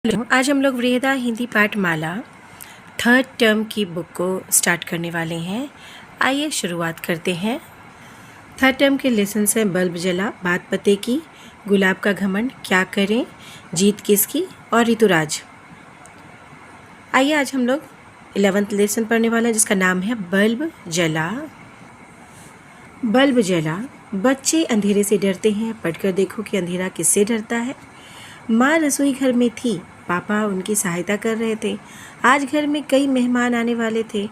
आज हम लोग वृहदा हिंदी पाठमाला थर्ड टर्म की बुक को स्टार्ट करने वाले हैं। आइए शुरुआत करते हैं। थर्ड टर्म के लेसन से बल्ब जला, बात पते की, गुलाब का घमंड, क्या करें, जीत किसकी और ऋतुराज। आइए आज हम लोग 11th लेसन पढ़ने वाले हैं जिसका नाम है बल्ब जला। बल्ब जला। बच्चे अंधेरे से डरते हैं, पढ़कर देखो कि अंधेरा किससे डरता है। माँ रसोई घर में थी, पापा उनकी सहायता कर रहे थे। आज घर में कई मेहमान आने वाले थे।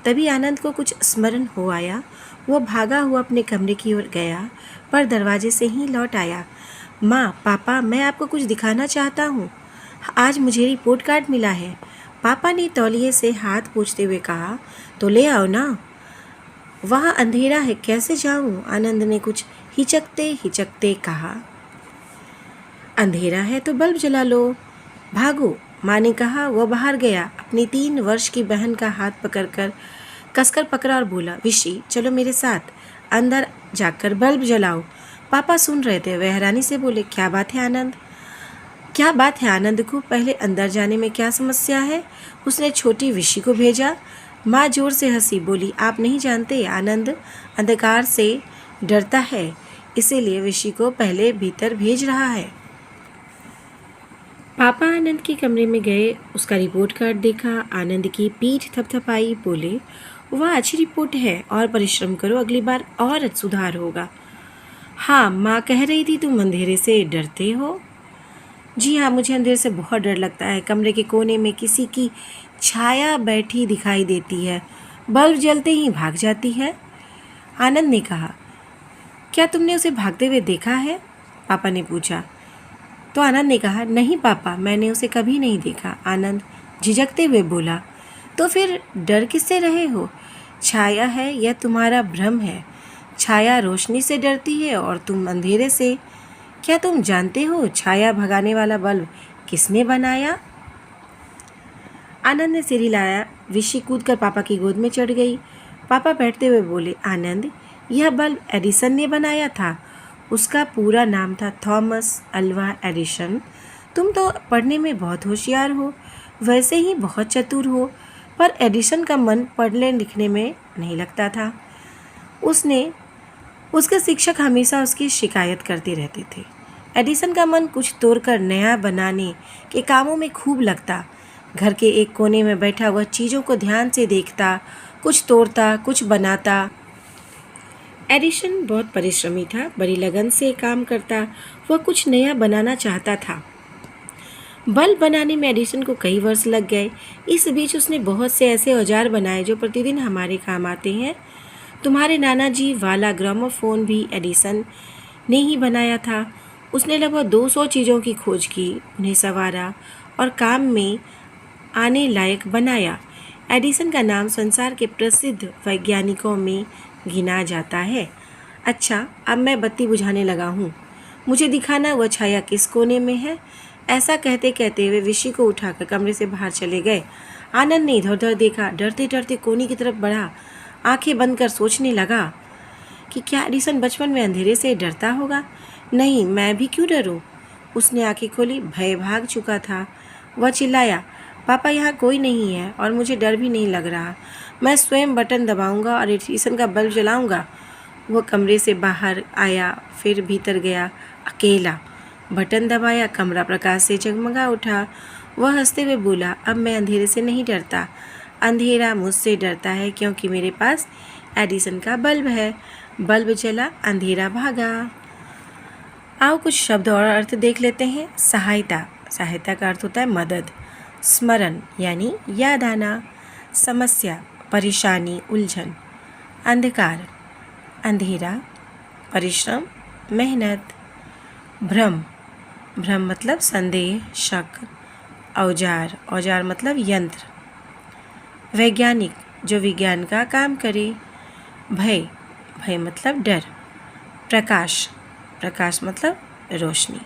तभी आनंद को कुछ स्मरण हो आया। वो भागा हुआ अपने कमरे की ओर गया, पर दरवाजे से ही लौट आया। माँ, पापा, मैं आपको कुछ दिखाना चाहता हूँ। आज मुझे रिपोर्ट कार्ड मिला है। पापा ने तौलिए से हाथ पोंछते हुए कहा। तो ले आओ ना। वहाँ अंधेरा है, कैसे जाऊँ? आनंद ने कुछ हिचकते हिचकते कहा। अंधेरा है तो बल्ब जला लो। भागो, माँ ने कहा। वह बाहर गया, अपनी 3 वर्ष की बहन का हाथ पकड़कर कसकर पकड़ा और बोला, विशी चलो मेरे साथ, अंदर जाकर बल्ब जलाओ। पापा सुन रहे थे। वह हैरानी से बोले, क्या बात है आनंद? क्या बात है आनंद को पहले अंदर जाने में क्या समस्या है? उसने छोटी विशी को भेजा। माँ जोर से हंसी, बोली, आप नहीं जानते, आनंद अंधकार से डरता है, इसीलिए विशी को पहले भीतर भेज रहा है। पापा आनंद के कमरे में गए, उसका रिपोर्ट कार्ड देखा। आनंद की पीठ थपथपाई, बोले, वह अच्छी रिपोर्ट है, और परिश्रम करो, अगली बार और सुधार होगा। हाँ, माँ कह रही थी तुम अंधेरे से डरते हो। जी हाँ, मुझे अंधेरे से बहुत डर लगता है। कमरे के कोने में किसी की छाया बैठी दिखाई देती है, बल्ब जलते ही भाग जाती है। आनंद ने कहा। क्या तुमने उसे भागते हुए देखा है? पापा ने पूछा। तो आनंद ने कहा, नहीं पापा, मैंने उसे कभी नहीं देखा। आनंद झिझकते हुए बोला, तो फिर डर किससे रहे हो? छाया है, यह तुम्हारा भ्रम है। छाया रोशनी से डरती है और तुम अंधेरे से। क्या तुम जानते हो छाया भगाने वाला बल्ब किसने बनाया? आनंद ने सिर हिलाया। विशी कूदकर पापा की गोद में चढ़ गई। पापा बैठते हुए बोले, आनंद, यह बल्ब एडिसन ने बनाया था। उसका पूरा नाम था थॉमस अल्वा एडिसन। तुम तो पढ़ने में बहुत होशियार हो, वैसे ही बहुत चतुर हो, पर एडिसन का मन पढ़ने लिखने में नहीं लगता था। उसके शिक्षक हमेशा उसकी शिकायत करते रहते थे। एडिसन का मन कुछ तोड़कर नया बनाने के कामों में खूब लगता। घर के एक कोने में बैठा वह चीज़ों को ध्यान से देखता, कुछ तोड़ता, कुछ बनाता। एडिसन बहुत परिश्रमी था, बड़ी लगन से काम करता। वह कुछ नया बनाना चाहता था। बल्ब बनाने में एडिसन को कई वर्ष लग गए। इस बीच उसने बहुत से ऐसे औजार बनाए जो प्रतिदिन हमारे काम आते हैं। तुम्हारे नाना जी वाला ग्रामोफोन भी एडिसन ने ही बनाया था। उसने लगभग 200 चीज़ों की खोज की, उन्हें संवारा और काम में आने लायक बनाया। एडिसन का नाम संसार के प्रसिद्ध वैज्ञानिकों में गिना जाता है। अच्छा, अब मैं बत्ती बुझाने लगा हूँ, मुझे दिखाना वह छाया किस कोने में है। ऐसा कहते कहते वे विशी को उठाकर कमरे से बाहर चले गए। आनंद ने इधर उधर देखा, डरते डरते कोने की तरफ बढ़ा। आंखें बंद कर सोचने लगा कि क्या एडिसन बचपन में अंधेरे से डरता होगा? नहीं, मैं भी क्यों डरूं? उसने आंखें खोली, भय भाग चुका था। वह चिल्लाया, पापा, यहाँ कोई नहीं है और मुझे डर भी नहीं लग रहा। मैं स्वयं बटन दबाऊंगा और एडिसन का बल्ब जलाऊंगा। वह कमरे से बाहर आया, फिर भीतर गया, अकेला। बटन दबाया, कमरा प्रकाश से जगमगा उठा। वह हंसते हुए बोला, अब मैं अंधेरे से नहीं डरता। अंधेरा मुझसे डरता है क्योंकि मेरे पास एडिसन का बल्ब है। बल्ब जला, अंधेरा भागा। आओ कुछ शब्द और अर्थ देख लेते हैं। सहायता, सहायता का अर्थ होता है मदद। स्मरण यानी याद आना। समस्या, परेशानी, उलझन। अंधकार, अंधेरा। परिश्रम, मेहनत। भ्रम, भ्रम मतलब संदेह, शक। औजार, औजार मतलब यंत्र। वैज्ञानिक, जो विज्ञान का काम करे। भय, भय मतलब डर। प्रकाश, प्रकाश मतलब रोशनी।